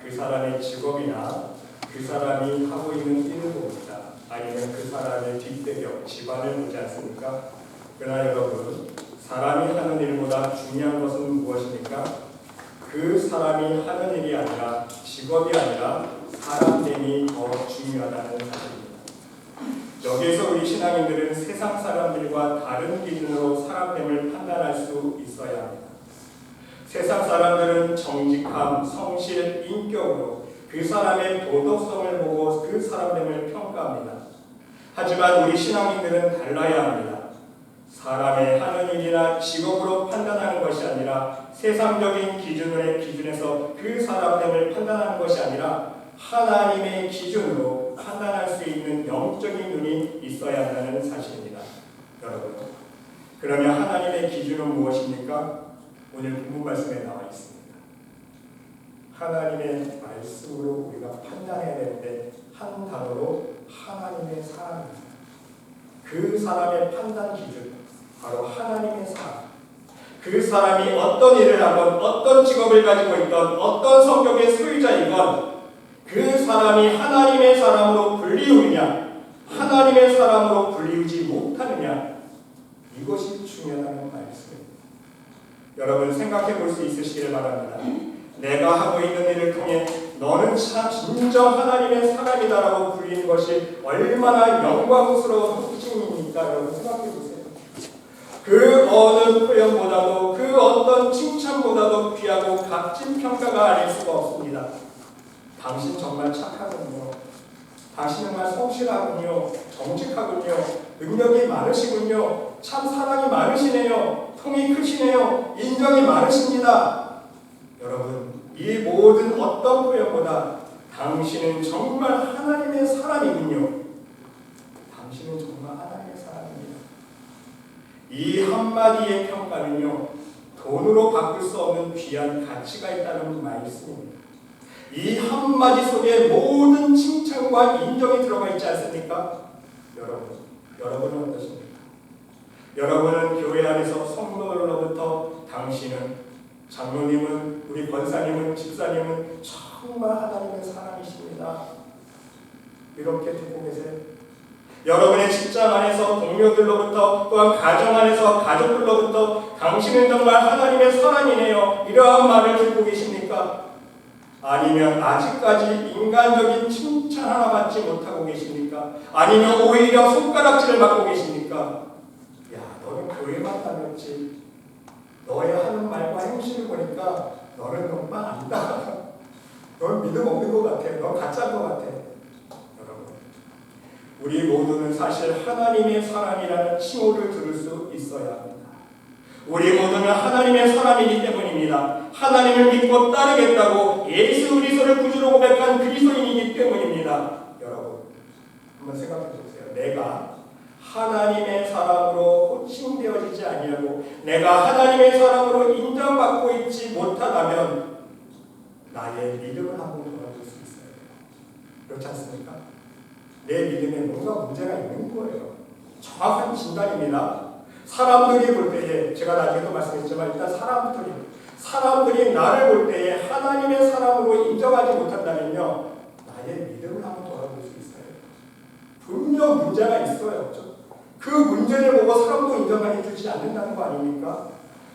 그 사람의 직업이나 그 사람이 하고 있는 일을 봅니다. 아니면 그 사람의 뒷배경, 집안을 보지 않습니까? 그러나 여러분, 사람이 하는 일보다 중요한 것은 무엇입니까? 그 사람이 하는 일이 아니라, 직업이 아니라 사람됨이 더 중요하다는 사실입니다. 여기에서 우리 신앙인들은 세상 사람들과 다른 기준으로 사람됨을 판단할 수 있어야 합니다. 세상 사람들은 정직함, 성실, 인격으로 그 사람의 도덕성을 보고 그 사람됨을 평가합니다. 하지만 우리 신앙인들은 달라야 합니다. 사람의 하는 일이나 직업으로 판단하는 것이 아니라 세상적인 기준에서 그 사람됨을 판단하는 것이 아니라 하나님의 기준으로 판단할 수 있는 영적인 눈이 있어야 한다는 사실입니다. 여러분, 그러면 하나님의 기준은 무엇입니까? 오늘 본문 말씀에 나와 있습니다. 하나님의 말씀으로 우리가 판단해야 되는데 한 단어로 하나님의 사람입니다. 그 사람의 판단 기준, 바로 하나님의 사람. 그 사람이 어떤 일을 하건 어떤 직업을 가지고 있건 어떤 성격의 소유자이건 그 사람이 하나님의 사람으로 불리우느냐 하나님의 사람으로 불리우지 못하느냐, 이것이 중요하다는 말씀입니다. 여러분, 생각해 볼 수 있으시기를 바랍니다. 내가 하고 있는 일을 통해 너는 참 진정 하나님의 사람이다라고 불리는 것이 얼마나 영광스러운 호칭입니까? 여러분, 생각해 보세요. 그 어느 표현보다도 그 어떤 칭찬보다도 귀하고 값진 평가가 아닐 수가 없습니다. 당신 정말 착하군요. 당신 정말 성실하군요. 정직하군요. 능력이 많으시군요. 참 사랑이 많으시네요. 통이 크시네요. 인정이 많으십니다. 여러분, 이 모든 어떤 표현보다 당신은 정말 하나님의 사람이군요. 당신은 정말 하나님의 사람입니다. 이 한마디의 평가는요, 돈으로 바꿀 수 없는 귀한 가치가 있다는 말씀입니다. 이 한마디 속에 모든 칭찬과 인정이 들어가 있지 않습니까? 여러분은 어떠십니까? 여러분은 교회 안에서 성도들로부터 당신은, 장로님은, 우리 권사님은, 집사님은 정말 하나님의 사람이십니다, 이렇게 듣고 계세요? 여러분의 직장 안에서 동료들로부터, 또한 가정 안에서 가족들로부터 당신은 정말 하나님의 사람이네요, 이러한 말을 듣고 계십니까? 아니면 아직까지 인간적인 칭찬 하나 받지 못하고 계십니까? 아니면 오히려 손가락질을 받고 계십니까? 야, 너는 교회만 다녔지. 너의 하는 말과 행실을 보니까 너는 정말 아니다. 넌 믿음 없는 것 같아. 넌 가짜인 것 같아. 여러분, 우리 모두는 사실 하나님의 사람이라는 칭호를 들을 수 있어야 합니다. 우리 모두는 하나님의 사람이기 때문입니다. 하나님을 믿고 따르겠다고 예수 그리스도를 구주로 고백한 그리스도인이기 때문입니다. 여러분, 한번 생각해 보세요. 내가 하나님의 사람으로 호칭되어지지 아니하고 내가 하나님의 사람으로 인정받고 있지 못하다면 나의 믿음을 한번 돌아볼 수 있어요. 그렇지 않습니까? 내 믿음에 뭔가 문제가 있는 거예요. 정확한 진단입니다. 사람들이 볼 때에, 제가 나중에도 말씀했지만 일단 사람들이 나를 볼 때에 하나님의 사람으로 인정하지 못한다면요, 나의 믿음을 한번 돌아볼 수 있어요. 분명 문제가 있어요. 그 문제를 보고 사람도 인정해 주지 않는다는 거 아닙니까?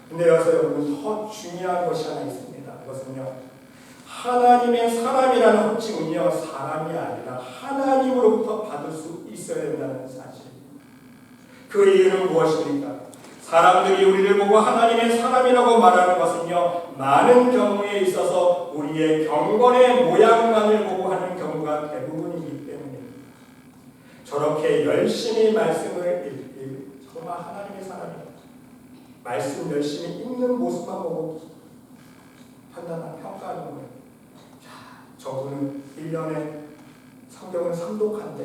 근데 여기서 여러분, 더 중요한 것이 하나 있습니다. 그것은요, 하나님의 사람이라는 호칭은요, 사람이 아니라 하나님으로부터 받을 수 있어야 된다는 사실. 그 이유는 무엇입니까? 사람들이 우리를 보고 하나님의 사람이라고 말하는 것은요, 많은 경우에 있어서 우리의 경건의 모양만을 보고 하는 경우가 대부분이기 때문입니다. 저렇게 열심히 말씀을 읽기 정말 하나님의 사람이에요. 말씀 열심히 읽는 모습만 보고 평가하는 거예요. 자, 저분은 1년에 성경을 3독한데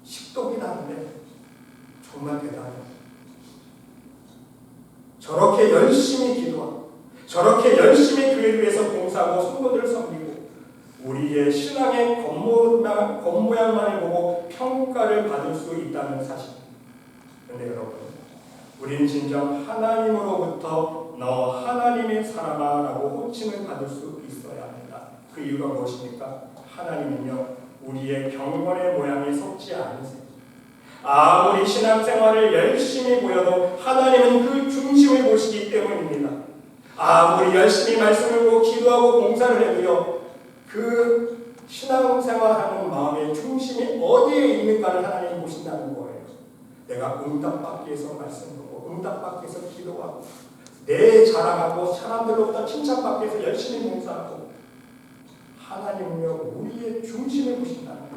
10독이나 하는데 정말 대단해요. 저렇게 열심히 기도하고 저렇게 열심히 교회를 위해서 봉사하고 성도들을 섬기고 우리의 신앙의 겉모양만을 보고 평가를 받을 수 있다는 사실. 그런데 여러분, 우리는 진정 하나님으로부터 너 하나님의 사람아 라고 호칭을 받을 수 있어야 합니다. 그 이유가 무엇입니까? 하나님은요, 우리의 경건의 모양에 속지 않으세요. 아무리 신앙생활을 열심히 보여도 하나님은 그 중심을 보시기 때문입니다. 아무리 열심히 말씀을 보고 기도하고 봉사를 해도요, 그 신앙생활하는 마음의 중심이 어디에 있는가를 하나님이 보신다는 거예요. 내가 응답받기 위해서 말씀 보고 응답받기 위해서 기도하고 내 자랑하고 사람들로부터 칭찬받기 위해서 열심히 봉사하고, 하나님은요, 우리의 중심을 보신다는 거예요.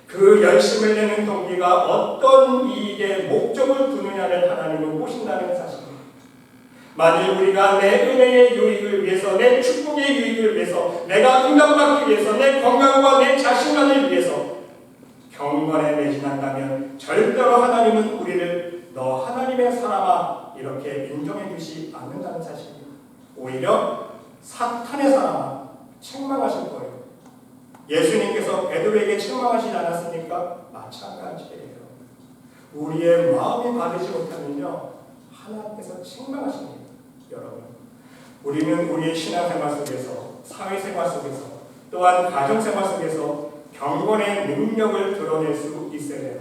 그 열심을 내는 동기가 어떤 이익의 목적을 두느냐를 하나님은 보신다는 사실입니다. 만일 우리가 내 은혜의 유익을 위해서, 내 축복의 유익을 위해서, 내가 응답받기 위해서, 내 건강과 내 자신만을 위해서 경건에 매진한다면 절대로 하나님은 우리를 너 하나님의 사람아 이렇게 인정해 주지 않는다는 사실입니다. 오히려 사탄의 사람아 책망하실 거예요. 예수님께서 베드로에게 책망하시지 않았습니까? 마찬가지예요. 우리의 마음이 받으지 못하면요, 하나님께서 책망하십니다. 여러분, 우리는 우리의 신앙생활 속에서, 사회생활 속에서, 또한 가정생활 속에서 경건의 능력을 드러낼 수 있어야 돼요.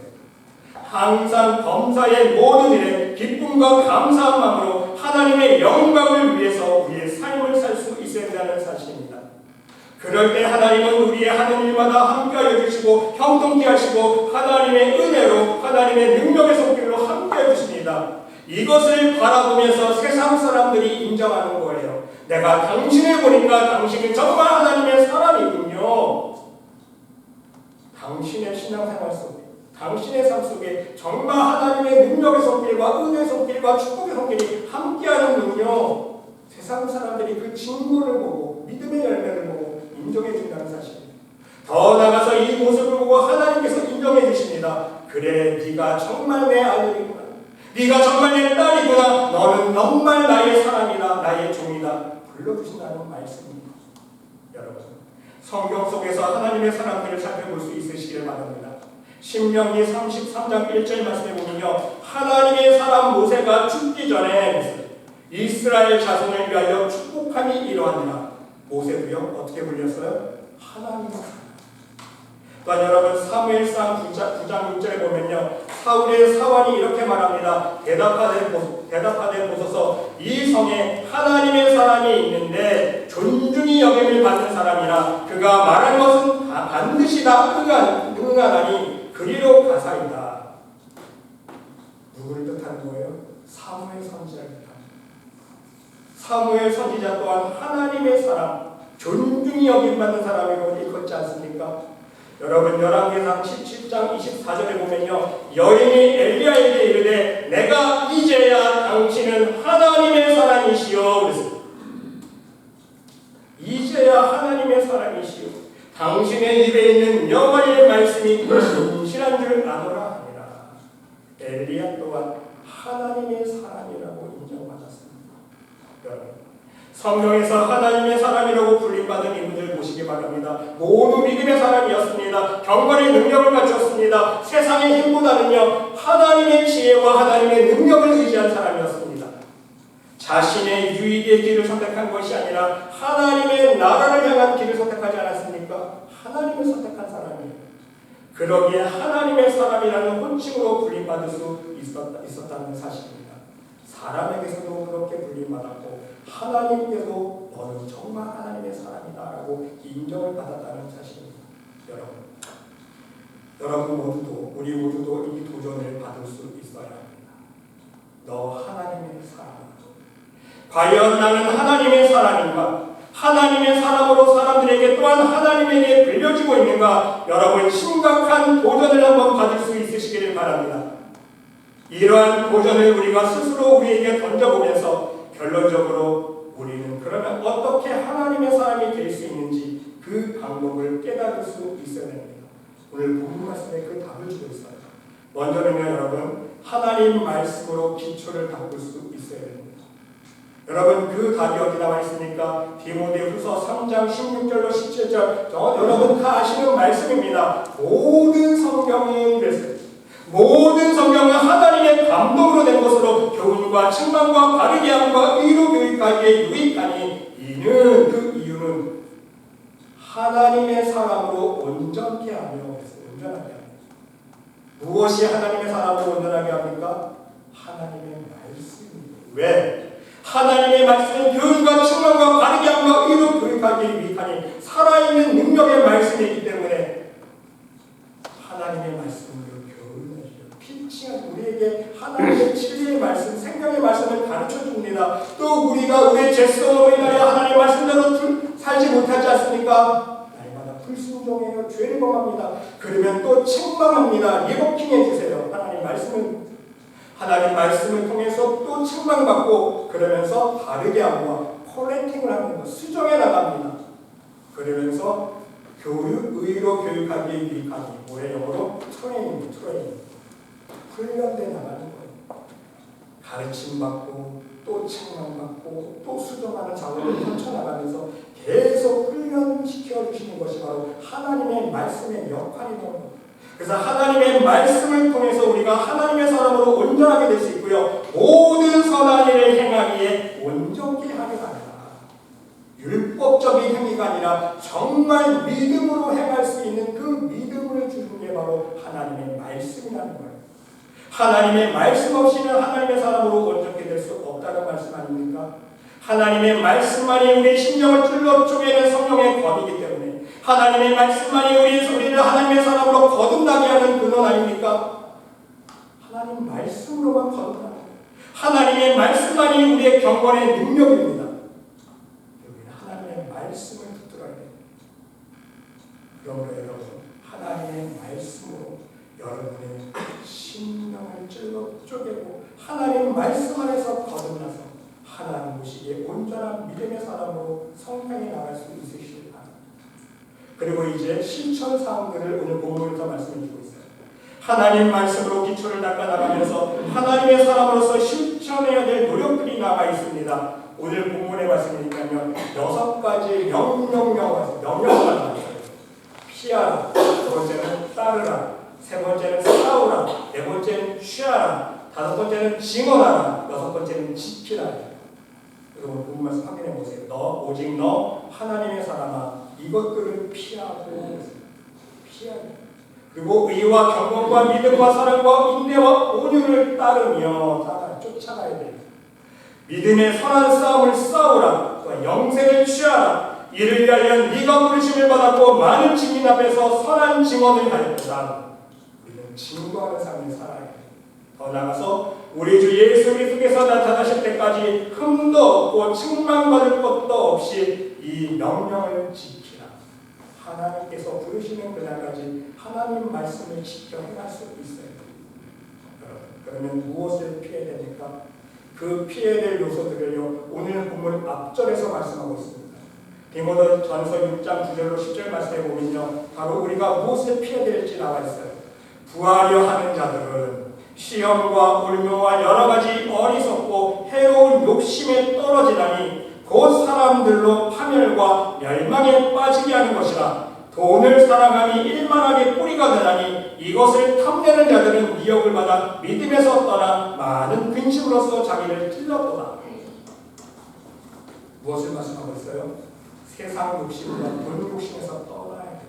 항상 범사의 모든 일에 기쁨과 감사한 마음으로 하나님의 영광을 위해서 우리의 삶을 살 수 있어야 된다는 사실입니다. 그럴 때 하나님은 우리의 하는 일마다 함께하여 주시고 형통케 하시고 하나님의 은혜로, 하나님의 능력의 손길로 함께해 주십니다. 이것을 바라보면서 세상 사람들이 인정하는 거예요. 내가 당신을 보니까 당신은 정말 하나님의 사람이군요. 당신의 신앙생활 속에, 당신의 삶 속에 정말 하나님의 능력의 손길과 은혜의 손길과 축복의 손길이 함께하는군요. 세상 사람들이 그 증거를 보고 믿음의 열매를 보고 인정해 준다는 사실입니다. 더 나아가서 이 모습을 보고 하나님께서 인정해 주십니다. 그래, 네가 정말 내 아들이구나. 네가 정말 내 딸이구나. 너는 정말 나의 사람이다. 나의 종이다. 불러주신다는 말씀입니다. 여러분, 성경 속에서 하나님의 사람들을 살펴볼 수 있으시길 바랍니다. 신명기 33장 1절 말씀에 보면요, 하나님의 사람 모세가 죽기 전에 이스라엘 자손을 위하여 축복함이 이러하니라. 모세도요, 어떻게 불렸어요? 하나님의 사람. 또한 여러분, 사무엘상 9장 6절에 보면요, 사울의 사환이 이렇게 말합니다. 대답하되 보소서, 이 성에 하나님의 사람이 있는데 존중이 여김을 받는 사람이라. 그가 말한 것은 반드시 다 응하나니 그리로 가사이다. 누구를 뜻하는 거예요? 사무엘 선지자를 뜻합니다. 사무엘 선지자 또한 하나님의 사람, 존중이 여김받는 사람이라고 일컫지 않습니까? 여러분, 열왕기상 17장 24절에 보면요, 여인이 엘리야에게 이르되 내가 이제야 당신은 하나님의 사람이시여 그랬습니다. 이제야 하나님의 사람이시여, 당신의 입에 있는 여호와의 말씀이 진실한 줄 아노라 하니라. 엘리야 또한 하나님의 사람이라고 인정받았습니다. 여러분, 성경에서 하나님의 사람이라고 불림받은 이분들 보시기 바랍니다. 모두 믿음의 사람이었습니다. 경건의 능력을 갖췄습니다. 세상의 힘보다는요, 하나님의 지혜와 하나님의 능력을 의지한 사람이었습니다. 자신의 유익의 길을 선택한 것이 아니라 하나님의 나라를 향한 길을 선택하지 않았습니까? 하나님을 선택한 사람이에요. 그러기에 하나님의 사람이라는 호칭으로 불림받을 수 있었다는 사실입니다. 사람에게서도 그렇게 불림받았고 하나님께도 너는 정말 하나님의 사람이다라고 인정을 받았다는 사실입니다. 여러분 모두도, 우리 모두도 이 도전을 받을 수 있어야 합니다. 너 하나님의 사람. 과연 나는 하나님의 사람인가? 하나님의 사람으로 사람들에게 또한 하나님에게 빌려지고 있는가? 여러분, 심각한 도전을 한번 받을 수 있으시기를 바랍니다. 이러한 도전을 우리가 스스로 우리에게 던져보면서 결론적으로 우리는 그러면 어떻게 하나님의 사람이 될 수 있는지 그 방법을 깨달을 수 있어야 됩니다. 오늘 본문 말씀에 그 답을 주고 있어요. 먼저는요, 여러분, 하나님 말씀으로 기초를 닦을 수 있어야 됩니다. 여러분, 그 답이 어디 나와 있습니까? 디모데후서 3장 16절로 17절, 여러분 다 아시는 말씀입니다. 모든 성경은 그랬어요. 모든 성경은 하나님의 감동으로 된 것으로 교훈과 책망과 바르게 함과 의로 교육하기에 유익하니, 그 이유는 하나님의 사람으로 온전케 하며, 온전하게 합니다. 무엇이 하나님의 사람으로 온전하게 합니까? 하나님의 말씀입니다. 왜? 하나님의 말씀은 교훈과 충만과 바르게 함과 의로 교육하기 위하니 살아있는 능력의 말씀이기 때문에 하나님의 말씀으로 교훈을 해주죠. 피칭한 우리에게 하나님의 진리의 말씀, 생명의 말씀을 가르쳐 줍니다. 또 우리가 우리의 죄성으로 인하여 하나님의 말씀대로 살지 못하지 않습니까? 날마다 불순종해요. 죄를 범합니다. 그러면 또 책망합니다. 리버킹해 주세요. 하나님 말씀을 통해서 또 책망받고 그러면서 바르게 하고 코렉팅을 하는 거, 수정해 나갑니다. 그러면서 의로 교육하기 위하니, 뭐의 영어로 트레이닝, 훈련돼 나가는 거예요. 가르침받고 또 책망받고 또 수정하는 작업을 펼쳐나가면서 계속 훈련시켜 주시는 것이 바로 하나님의 말씀의 역할이라는 겁니다. 그래서 하나님의 말씀을 통해서 우리가 하나님의 사람으로 온전하게 될 수 있고요. 모든 선한 일을 행하기에 온전케 하게 합니다. 율법적인 행위가 아니라 정말 믿음으로 행할 수 있는 그 믿음을 주는 게 바로 하나님의 말씀이라는 거예요. 하나님의 말씀 없이는 하나님의 사람으로 온전케 될 수 없다는 말씀 아닙니까? 하나님의 말씀만이 우리 심령을 찔러 쪼개는 성령의 권이기 때문에 하나님의 말씀만이 우리를 하나님의 사람으로 거듭나게 하는 근원 아닙니까? 하나님 말씀으로만 거듭나는 거예요. 하나님의 말씀만이 우리의 경건의 능력입니다. 우리는 하나님의 말씀을 붙들어야 돼요. 그러므로 여러분, 하나님의 말씀으로 여러분의 심령을 찔러 쪼개고 하나님 말씀 안에서 거듭나서 하나님 보시기에 온전한 믿음의 사람으로 성장해 나갈 수 있으시길 바랍니다. 그리고 이제 실천 사항들을 오늘 본문에서 말씀해 주고 있어요. 하나님 말씀으로 기초를 닦아 나가면서 하나님의 사람으로서 실천해야 될 노력들이 나와 있습니다. 오늘 본문의 말씀이니까요. 6가지 명령어가 나왔어요. 피하라, 두 번째는 따르라, 세 번째는 싸우라, 네 번째는 취하라, 다섯 번째는 증언하라, 여섯 번째는 지키라. 여러분 본문 말씀 확인해 보세요. 오직 너 하나님의 사람아, 이것들을 피하고 피하라. 그리고 의와 경건과 믿음과 사랑과 인내와 온유를 따르며 쫓아가야 돼요. 믿음의 선한 싸움을 싸우라. 또 영생을 취하라. 이를 위하여 네가 부르심을 받았고 많은 증인 앞에서 선한 증언을 하였다. 우리는 증거하는 삶을 살아야 돼요. 더 나아가서 우리 주 예수 그리스도께서 나타나실 때까지 흠도 없고 책망받을 것도 없이 이 명령을 지키라. 하나님께서 부르시는 그날까지 하나님 말씀을 지켜 행할 수 있어요. 그러면 무엇을 피해야 됩니까? 그 피해야 될 요소들을요, 오늘 본문 앞절에서 말씀하고 있습니다. 디모데전서 6장 9절로 10절 말씀해 보면요, 바로 우리가 무엇을 피해야 될지 나와 있어요. 부하려 하는 자들은 시험과 올무와 여러 가지 어리석고 해로운 욕심에 떨어지다니 곧 사람들로 파멸과 멸망에 빠지게 하는 것이라. 돈을 사랑하니 일만하게 뿌리가 되나니 이것을 탐내는 자들은 미혹을 받아 믿음에서 떠나 많은 근심으로써 자기를 찔렀도다. 무엇을 말씀하고 있어요? 세상 욕심과 돈 욕심에서 떠나야 돼요.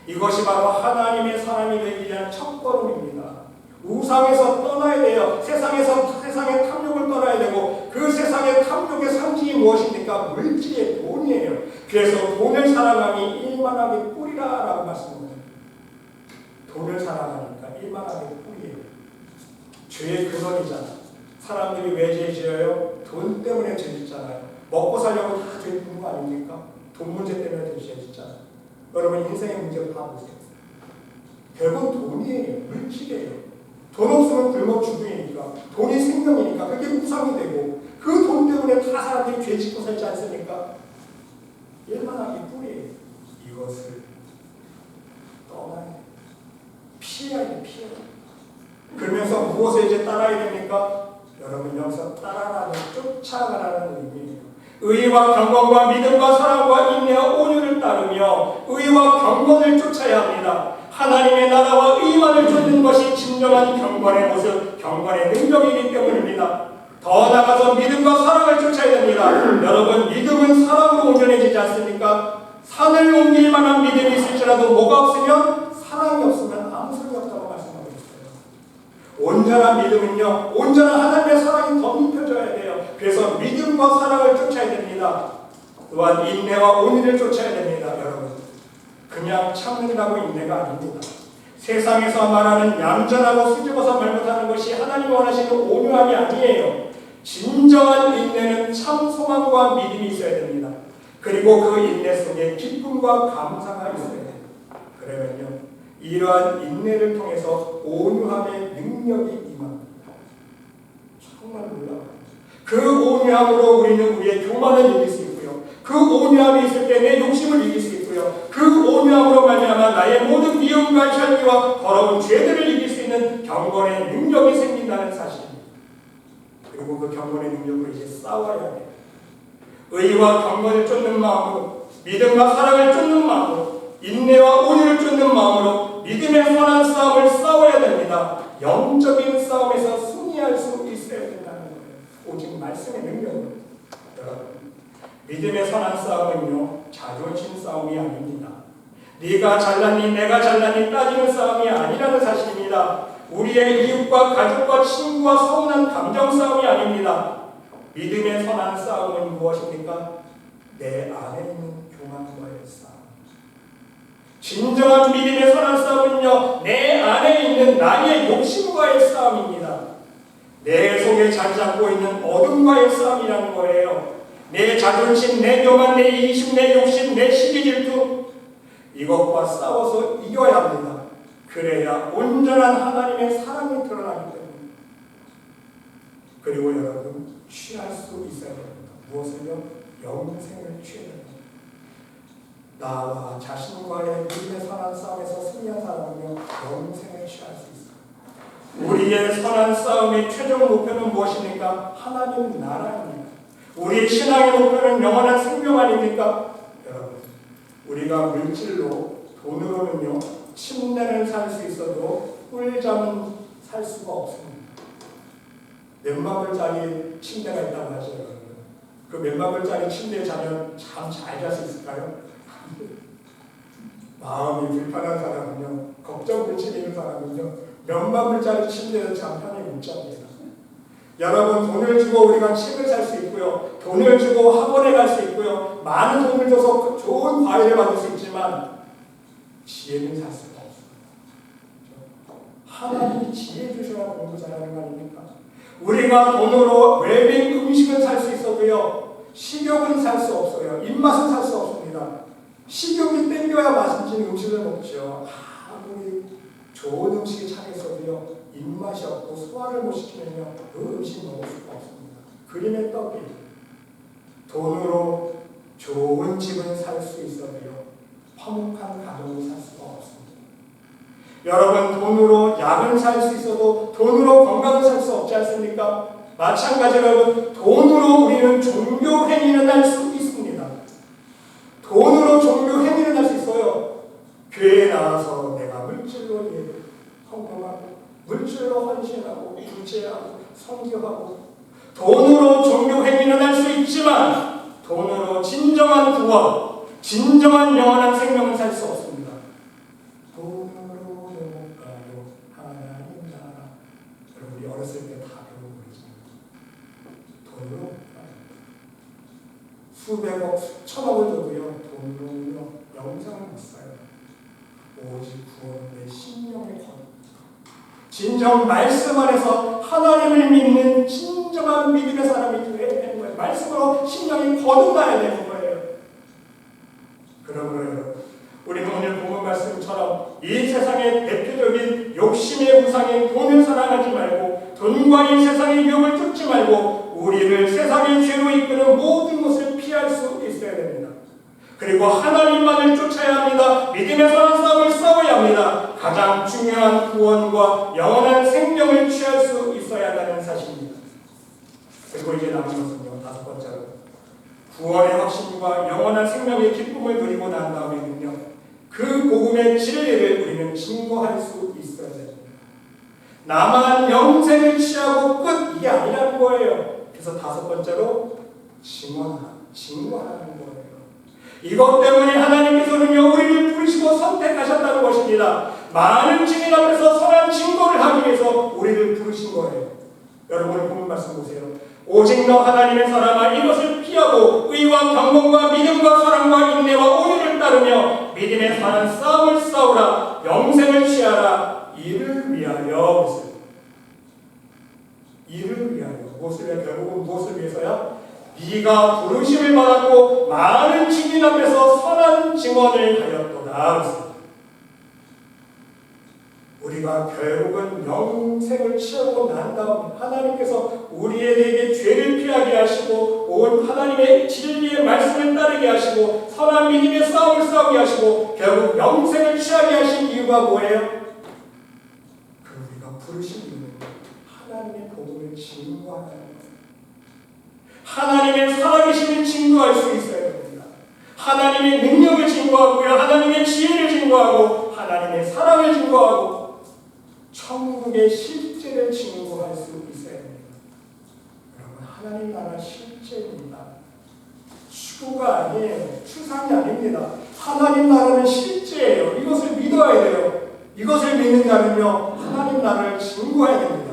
이것이 바로 하나님의 사람이 되기 위한 첫걸음입니다. 우상에서 떠나야 돼요. 세상의 탐욕을 떠나야 되고, 그 세상의 탐욕의 상징이 무엇입니까? 물질의 돈이에요. 그래서 돈을 사랑하니 일만하게 뿌리라 라고 말씀합니다. 돈을 사랑하니까 일만하게 뿌리예요. 죄의 근원이잖아. 사람들이 왜 죄 지어요? 돈 때문에 죄 짓잖아요. 먹고 살려고 다 죄 짓는 거 아닙니까? 돈 문제 때문에 죄 짓잖아요. 여러분 인생의 문제를 봐보세요. 결국 돈이에요. 물질이에요. 돈 없으면 굶어 죽으니까, 돈이 생명이니까 그게 우상이 되고, 그 돈 때문에 다 사람들이 죄 짓고 살지 않습니까? 일만하게 뿌리예요. 이것을 떠나야 돼요. 피해야 돼요. 피해야 돼요. 그러면서 무엇을 이제 따라야 됩니까? 여러분 여기서 따라라는, 쫓아가라는 의미예요. 의와 경건과 믿음과 사랑과 인내와 온유를 따르며 의와 경건을 쫓아야 합니다. 하나님의 나라와 의만을 쫓는 것이 진정한 경건의 모습, 경건의 능력이기 때문입니다. 더 나아가서 믿음과 사랑을 쫓아야 됩니다. 여러분 믿음은 사랑으로 온전해지지 않습니까? 산을 옮길 만한 믿음이 있을지라도 뭐가 없으면 사랑이 없으면 아무 소용이 없다고 말씀하고 있어요. 온전한 믿음은요, 온전한 하나님의 사랑이 덧입혀져야 돼요. 그래서 믿음과 사랑을 쫓아야 됩니다. 또한 인내와 온유를 쫓아야 됩니다. 여러분, 그냥 참는다고 인내가 아닙니다. 세상에서 말하는 얌전하고 수줍어서 말 못하는 것이 하나님이 원하시는 온유함이 아니에요. 진정한 인내는 참 소망과 믿음이 있어야 됩니다. 그리고 그 인내 속에 기쁨과 감사가 있어야 돼요. 그러면요, 이러한 인내를 통해서 온유함의 능력이 임합니다. 정말 놀라워요. 그 온유함으로 우리는 우리의 교만을 이길 수 있고요. 그 온유함이 있을 때 내 욕심을 이길 수 있고요. 그 온유함으로 말미암아 나의 모든 미움과 혈기와 더러운 죄들을 이길 수 있는 경건의 능력이 생긴다는 사실입니다. 그리고 그 경건의 능력으로 이제 싸워야 돼요. 의와 경건을 쫓는 마음으로, 믿음과 사랑을 쫓는 마음으로, 인내와 온유를 쫓는 마음으로 믿음의 선한 싸움을 싸워야 됩니다. 영적인 싸움에서 승리할 수 있어야 된다는 거예요. 오직 말씀의 능력으로. 여러분, 믿음의 선한 싸움은요, 자존심 싸움이 아닙니다. 네가 잘났니 내가 잘났니 따지는 싸움이 아니라는 사실입니다. 우리의 이웃과 가족과 친구와 서운한 감정 싸움이 아닙니다. 믿음의 선한 싸움은 무엇입니까? 내 안에 있는 교만과의 싸움. 진정한 믿음의 선한 싸움은요, 내 안에 있는 나의 욕심과의 싸움입니다. 내 속에 자리 잡고 있는 어둠과의 싸움이라는 거예요. 내 자존심, 내 교만, 내 이기심, 내 욕심, 내 시기 질투, 이것과 싸워서 이겨야 합니다. 그래야 온전한 하나님의 사랑이 드러나기 때문입니다. 그리고 여러분, 취할 수 있어야 됩니다. 무엇을요? 영생을 취해야 됩니다. 나와 자신과의 믿음의 선한 싸움에서 승리한 사람은요, 영생을 취할 수 있어요. 우리의 선한 싸움의 최종 목표는 무엇입니까? 하나님 나라입니다. 우리의 신앙의 목표는 영원한 생명 아닙니까? 여러분, 우리가 물질로, 돈으로는요, 침대는 살 수 있어도 꿀잠은 살 수가 없습니다. 몇만 불짜리 침대가 있다고 하죠. 그 몇만 불짜리 침대에 자면 참 잘 잘 수 있을까요? 마음이 불편한 사람은요, 걱정 불치 있는 사람은요, 몇만 불짜리 침대에서 참 편히 못 잡니다. 여러분, 돈을 주고 우리가 책을 살 수 있고요, 돈을 주고 학원에 갈 수 있고요, 많은 돈을 줘서 좋은 과외를 받을 수 있지만 지혜는 살 수가 없어요. 하나님이 지혜 주셔야 공부 잘하는 거 아닙니까? 우리가 돈으로 웰빙 음식은 살 수 있어도요, 식욕은 살 수 없어요. 입맛은 살 수 없습니다. 식욕이 땡겨야 맛있는 음식을 먹죠. 아무리 좋은 음식이 차겠어도요, 입맛이 없고 소화를 못 시키면요, 그 음식 먹을 수가 없습니다. 그림의 떡이 돈으로 좋은 집은 살 수 있어도요, 화목한 가정을 살 수가 없습니다. 여러분, 돈으로 약은 살 수 있어도 돈으로 건강을 살 수 없지 않습니까? 마찬가지로 여러분, 돈으로 우리는 종교 행위를 할 수 있습니다. 돈으로 종교 행위를 할 수 있어요. 교회에 나와서 내가 물질로 헌금하고, 물질로 헌신하고, 구제하고, 선교하고, 돈으로 종교 행위는 할 수 있지만 돈으로 진정한 구원, 진정한 영원한 생명을 살 수 없습니다. 돈으로 못 가요 하나님 나라. 여러분, 우리 어렸을 때 다 배운 거죠. 돈으로 수백억, 수천억을 줘도요, 돈으로요, 영생을 못 사요. 오직 구원은 내 심령의 것. 진정 말씀 안에서 하나님을 믿는 진정한 믿음의 사람이 되어야 되는 거예요. 말씀으로 심령이 거듭나야 되는 거예요. 그러므로 우리는 오늘 본문 말씀처럼 이 세상의 대표적인 욕심의 우상인 돈을 사랑하지 말고, 돈과 이 세상의 유혹을 쫓지 말고, 우리를 세상의 죄로 이끄는 모든 것을 피할 수 있어야 됩니다. 그리고 하나님만을 쫓아야 합니다. 믿음의 선한 싸움을 싸워야 합니다. 가장 중요한 구원과 영원한 생명을 취할 수 있어야 한다는 사실입니다. 그리고 이제 남은 것은요, 다섯 번째로 구원의 확신과 영원한 생명의 기쁨을 누리고 난 다음에는요, 그 복음의 진리를 우리는 증거할 수 있어야 됩니다. 나만 영생을 취하고 끝, 이게 아니라는 거예요. 그래서 다섯 번째로 증거하는 거예요. 이것 때문에 하나님께서는요 우리를 부르시고 선택하셨다는 것입니다. 많은 증인 앞에서 선한 증거를 하기 위해서 우리를 부르신 거예요. 여러분의 본문 말씀 보세요. 오직 너 하나님의 사람아 이것을 피하고 의와 경건과 믿음과 사랑과 인내와 온유를 따르며 믿음에 사는 싸움을 싸우라. 영생을 취하라. 이를 위하여. 이를 위하여. 무엇을 위하여? 결국은 무엇을 위해서요? 네가 부르심을 받았고 많은 증인 앞에서 선한 증언을 하였도다. 우리가 결국은 영생을 취하고 난 다음 하나님께서 우리에게 죄를 피하게 하시고 온 하나님의 진리의 말씀을 따르게 하시고 선한 믿음의 싸움을 싸우게 하시고 결국 영생을 취하게 하신 이유가 뭐예요? 우리가 부르신 이유는 하나님의 복음을 증거하는 거예요. 하나님의 살아계심을 증거할 수 있어야 됩니다. 하나님의 능력을 증거하고요. 하나님의 지혜를 증거하고 하나님의 사랑을 증거하고 천국의 실제를 증거할 수 있어야 됩니다. 여러분 하나님 나라 실제입니다. 추구가 아니에요. 추상이 아닙니다. 하나님 나라는 실제예요. 이것을 믿어야 돼요. 이것을 믿는 자는요 하나님 나라를 증거해야 됩니다.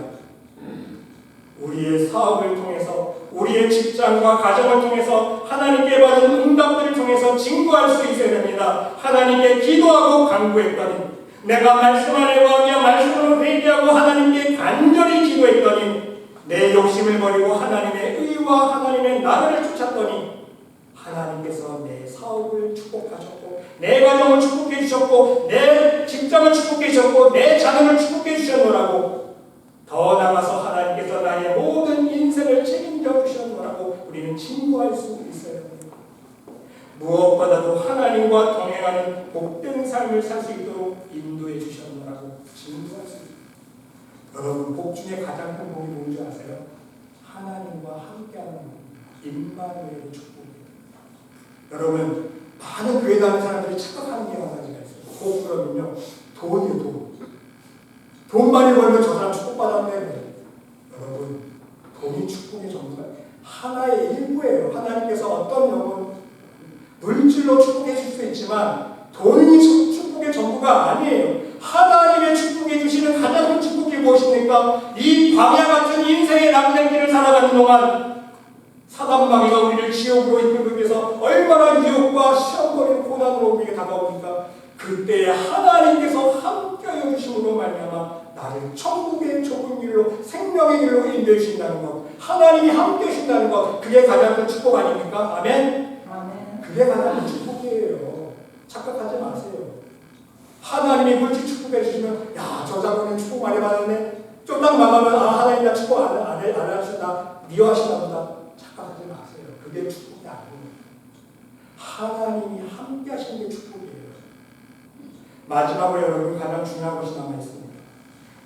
우리의 사업을 통해서 우리의 직장과 가정을 통해서 하나님께 받은 응답들을 통해서 증거할 수 있어야 됩니다. 하나님께 기도하고 간구했더니 내가 말씀 안에 거하며 말씀으로 회개하고 하나님께 간절히 기도했더니 내 욕심을 버리고 하나님의 의와 하나님의 나라를 쫓았더니 하나님께서 내 사업을 축복하셨고 내 가정을 축복해 주셨고 내 직장을 축복해 주셨고 내 자녀를 축복해 주셨노라고 더 나아가서 하나님께서 나의 모든 인생을 책임져 주셨노라고 우리는 증거할 수 있어야 합니다. 무엇보다도 하나님과 동행하는 복된 삶을 살 수 있도록 인도해 주셨노라고 증거할 수 있습니다. 여러분 복 중에 가장 큰 복이 뭔지 아세요? 하나님과 함께하는 임마누엘의 축복이에요. 여러분 많은 교회 다니는 사람들이 착각하는 게 한 가지가 있어요. 복 그러면요 돈이에요. 돈 많이 벌면 저 사람 축복받았네. 여러분 돈이 축복의 전부가 하나의 일부예요. 하나님께서 어떤 영혼 물질로 축복해 줄 수 있지만 돈이 축복의 전부가 아니에요. 하나님의 축복해 주시는 가장 큰 축복이 무엇입니까? 이 광야 같은 인생의 남생길을 살아가는 동안 사단마귀가 우리를 지옥으로 이끌기 위해서 얼마나 유혹과 시험거리는 고난으로 우리에게 다가옵니까? 그때 하나님께서 함께하여 주심으로 말미암아 나를 천국의 좁은 길로 생명의 길로 인도해 주신다는 것, 하나님이 함께해 주신다는 것, 그게 가장 큰 축복 아닙니까? 아멘? 아멘. 그게 가장 큰 축복이에요. 착각하지 마세요. 하나님이 물질 축복해 주시면 야, 저 자녀는 축복 많이 받았네. 좀 딱 망하면 아, 하나님 나 축복 안 하신다. 미워하시나 보다. 착각하지 마세요. 그게 축복이 아니에요. 하나님이 함께 하시는 게 축복이에요. 마지막으로 여러분 가장 중요한 것이 남아있습니다.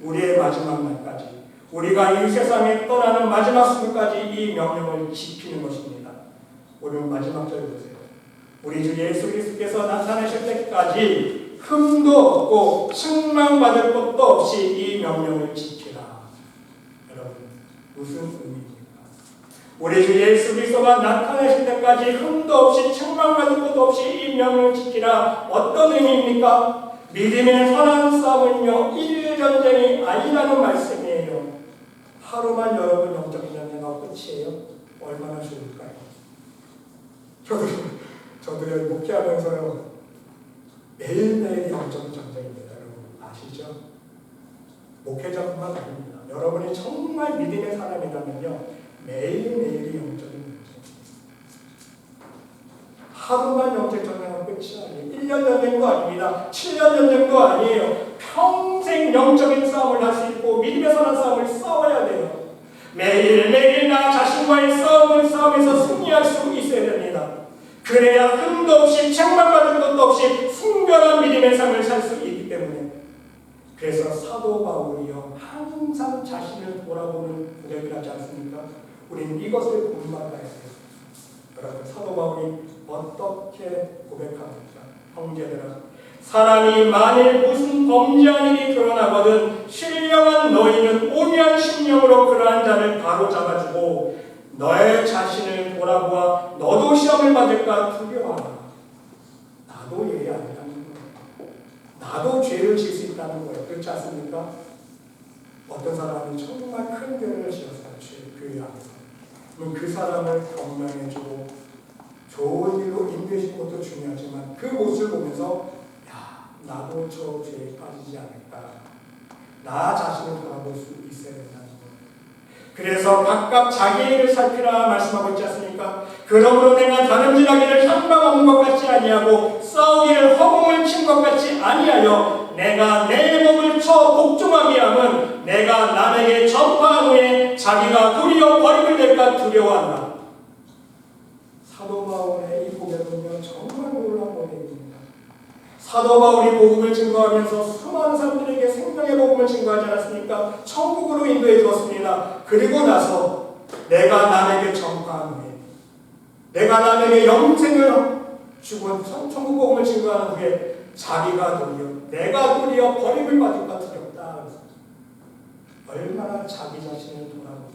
우리의 마지막 날까지 우리가 이 세상에 떠나는 마지막 순간까지 이 명령을 지키는 것입니다. 오늘 마지막 절 보세요. 우리 주 예수 그리스도께서 나타나실 때까지 흠도 없고 책망받을 것도 없이 이 명령을 지키라. 여러분 무슨 의미입니까? 우리 주 예수 그리스도가 나타나실 때까지 흠도 없이 책망받을 것도 없이 이 명령을 지키라. 어떤 의미입니까? 믿음의 선한 싸움은요 1일 전쟁이 아니라는 말씀이에요. 하루만 여러분 영적인 전쟁하고 끝이에요. 얼마나 좋을까요? 저도 여기 목회하면서요 매일매일 영적인 전쟁입니다. 여러분 아시죠? 목회자뿐만 아닙니다. 여러분이 정말 믿음의 사람이라면요 매일매일이 영적인 전쟁입니다. 하루만 영적 전쟁은 끝이 아니에요. 1년 전쟁도 아닙니다. 7년 전쟁도 아니에요. 평생 영적인 싸움을 할 수 있고 믿음의 선한 싸움을 싸워야 돼요. 매일매일 나 자신과의 싸움에서 승리할 수 있어야 됩니다. 그래야 흠도 없이 책망받을 것도 없이 순결한 믿음의 삶을 살 수 있기 때문에 그래서 사도 바울이요 항상 자신을 돌아보는 고백을 하지 않습니까? 우리는 이것을 본받아야 돼요. 여러분 사도 바울이 어떻게 고백합니까? 형제들아 사람이 만일 무슨 범죄한 일이 드러나거든 신령한 너희는 온유한 심령으로 그러한 자를 바로 잡아주고 너의 자신을 돌아보아 너도 시험을 받을까 두려워하라. 나도 죄를 지을 수 있다는 거예요. 그렇지 않습니까? 어떤 사람이 정말 큰 죄를 지었어요. 교회 안에서. 그럼 그 사람을 경명해주고 좋은 일로 인도해주는 것도 중요하지만 그 모습을 보면서 야, 나도 저 죄에 빠지지 않을까. 나 자신을 돌아볼 수 있어야 된다는 거예요. 그래서 각각 자기의 일을 살피라 말씀하고 있지 않습니까? 그러므로 내가 다름질하기를 향방 없는 것 같이 아니하고 싸우기를 허공을 친 것 같이 아니하여 내가 내 몸을 쳐 복종하게 함은 내가 남에게 전파한 후에 자기가 도리어 버림을 될까 두려워한다. 사도 바울의 이 고백은요 정말 놀라운 고백입니다. 사도 바울이 복음을 증거하면서 수많은 사람들에게 생명의 복음을 증거하지 않았습니까? 천국으로 인도해 주었습니다. 그리고 나서 내가 남에게 전파한 후에 내가 남에게 영생을 주고 천국 복음을 증거하는 후에 자기가 내가 도리어 버림을 받을까 두렵다. 얼마나 자기 자신을 돌아보네.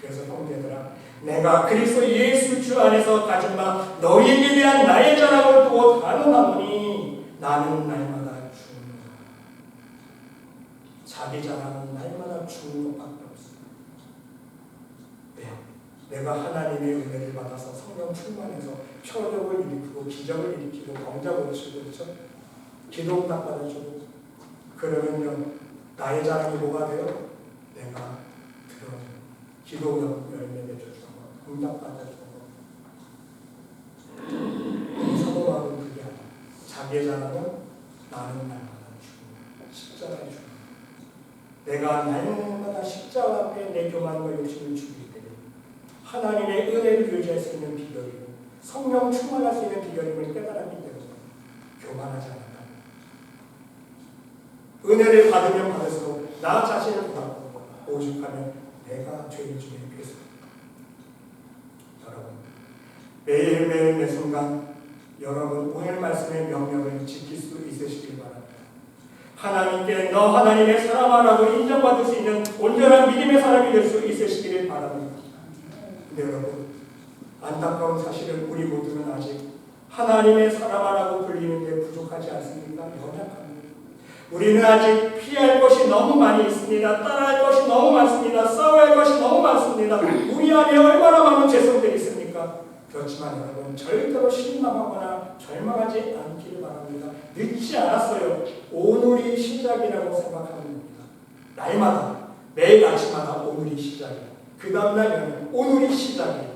그래서 형제들아, 내가 그리스도 예수 주 안에서 가진 바 너희에게 대한 나의 자랑을 두고 단언하노니 나는 날마다 죽는다. 자기 자랑은 날마다 죽는 것밖에 없습니다. 네. 내가 하나님의 은혜를 받아서 성령 충만해서 표적을 일으키고 기적을 일으키고 병자 고치고 그렇죠? 기도 딱 받아주고 그러면요 나의 자랑이 뭐가 돼요? 내가 들어요. 기도 열매 맺어주는 거, 응답 받아주는 거. 사도 바울은 그게 아니야. 자기의 자랑은 나는 날마다 죽고 십자가에 죽고 내가 날마다 십자가 앞에 내 교만과 욕심을 죽이기 때문에 하나님의 은혜를 유지할 수 있는 비결이고 성령 충만할 수 있는 비결임을 깨달았기 때문에 교만하지 않았다. 은혜를 받으면 받을수록 나 자신을 돌아보고 오죽하면 내가 죄인 중에 괴수. 여러분 매일매일 매 순간 여러분 오늘 말씀의 명령을 지킬 수 있으시길 바랍니다. 하나님께 너 하나님의 사람아라고 인정받을 수 있는 온전한 믿음의 사람이 될 수 있으시길 바랍니다. 근데 여러분 안타까운 사실은 우리 모두는 아직 하나님의 사람아라고 불리는데 부족하지 않습니까? 연약합니다. 우리는 아직 피할 것이 너무 많이 있습니다. 따라할 것이 너무 많습니다. 싸워야 할 것이 너무 많습니다. 우리 안에 얼마나 많은 죄성들이 있습니까? 그렇지만 여러분 절대로 실망하거나 절망하지 않기를 바랍니다. 늦지 않았어요. 오늘이 시작이라고 생각하면 됩니다. 날마다 매일 아침마다 오늘이 시작이에요. 그 다음날 오늘이 시작이에요.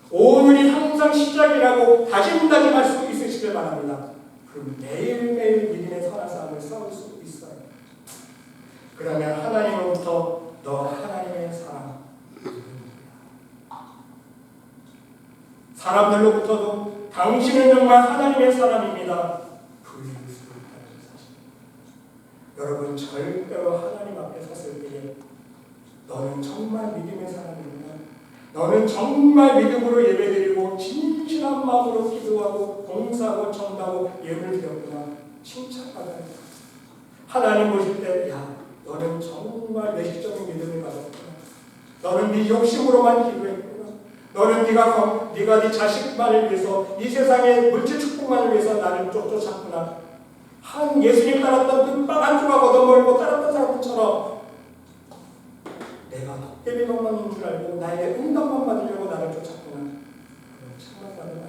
오늘이 항상 시작이라고 다짐할 수 있으시길 바랍니다. 그럼 매일매일 믿음의 선한 싸움을 싸울 수 있어요. 그러면 하나님으로부터 너 하나님의 사람, 사람들로부터도 당신은 정말 하나님의 사람입니다. 불릴 수 있다는 사실. 여러분 절대로 하나님 앞에 섰을 때에 너는 정말 믿음의 사람입니다. 너는 정말 믿음으로 예배드리고 진실한 마음으로 기도하고 봉사하고 전도하고 예배를 드렸구나. 칭찬받아야 돼. 하나님 보실 때 야, 너는 정말 내시적인 믿음을 가졌구나. 너는 네 욕심으로만 기도했구나. 너는 네가 네 자식만을 위해서 이 세상의 물질 축복만을 위해서 나를 쫓았구나. 한 예수님 따랐던 그 빵 한 조각 얻어먹고 따랐던 사람들처럼 내가 도깨비방망인 줄 알고 나에게 응답만 받으려고 나를 쫓았구나. 참말로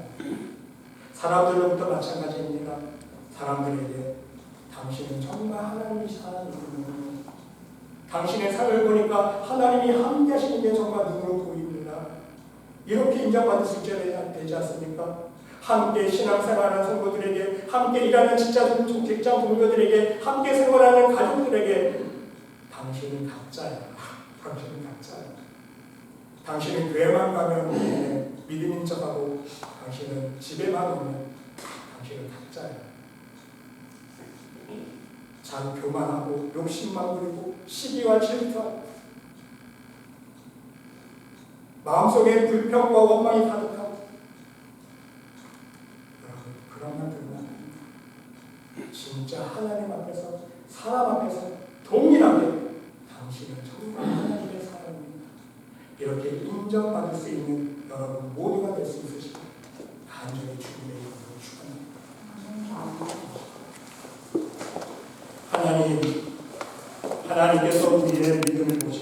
사람들로부터 마찬가지입니다. 사람들에게 당신은 정말 하나님이 사랑이군요. 당신의 삶을 보니까 하나님이 함께 하시는 게 정말 눈으로 보입니다. 이렇게 인정받을 수 있어야 되지 않습니까? 함께 신앙생활하는 성도들에게, 함께 일하는 직장 동료들에게, 함께 생활하는 가족들에게 당신은 각자야. 당신은 각자야. 당신은 교회만 가면 믿음인 척하고 당신은 집에만 오면 당신은 각자야. 잘 교만하고 욕심만 부리고 시기와 질투하고 마음속에 불평과 원망이 가득하고 여러분 그러면 되면 진짜 하나님 앞에서 사람 앞에서 동일하게 당신은 정말 하나님의 사람입니다. 이렇게 인정받을 수 있는 여러분 모두가 될 수 있으시고 간절히 주님의 이름으로 축원합니다. 하나님께서 우리의 믿음을 보시고